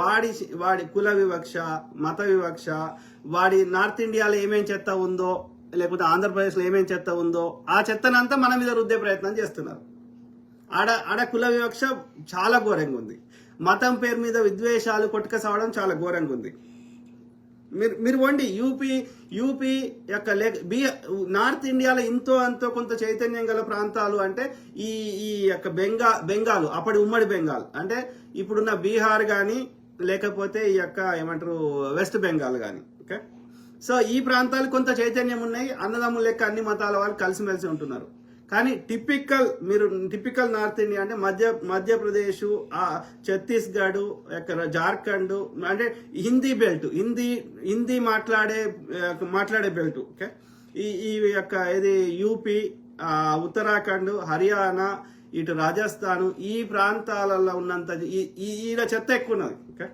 వాడి వాడి కుల వివక్ష, మత వివక్ష, వాడి నార్త్ ఇండియాలో ఏమేం చెత్త ఉందో, లేకపోతే ఆంధ్రప్రదేశ్లో ఏమేం చెత్త ఉందో ఆ చెత్తనంతా మన మీద రుద్దే ప్రయత్నం చేస్తున్నారు. ఆడ కుల వివక్ష చాలా ఘోరంగా ఉంది. మతం పేరు మీద విద్వేషాలు కొట్టుకసావడం చాలా ఘోరంగా ఉంది. మీరు వండి యూపీ యొక్క నార్త్ ఇండియాలో ఇంతో అంతో కొంత చైతన్యం గల ప్రాంతాలు అంటే ఈ యొక్క బెంగాల్, అప్పటి ఉమ్మడి బెంగాల్ అంటే ఇప్పుడున్న బీహార్ కానీ లేకపోతే ఈ యొక్క ఏమంటారు వెస్ట్ బెంగాల్ కానీ. ఓకే, సో ఈ ప్రాంతాలు కొంత చైతన్యం ఉన్నాయి. అన్నదమ్ముల లెక్క అన్ని మతాల వాళ్ళు కలిసిమెలిసి ఉంటున్నారు. కానీ టిపికల్ నార్త్ ఇండియా అంటే మధ్యప్రదేశ్, ఛత్తీస్గఢ్, జార్ఖండ్ అంటే హిందీ బెల్ట్, హిందీ మాట్లాడే బెల్ట్. ఓకే, ఈ యొక్క ఇది యూపీ, ఉత్తరాఖండ్, హర్యానా, ఇటు రాజస్థాన్, ఈ ప్రాంతాలలో ఉన్నంత ఈయన చెత్త ఎక్కువ ఉన్నది. ఓకే.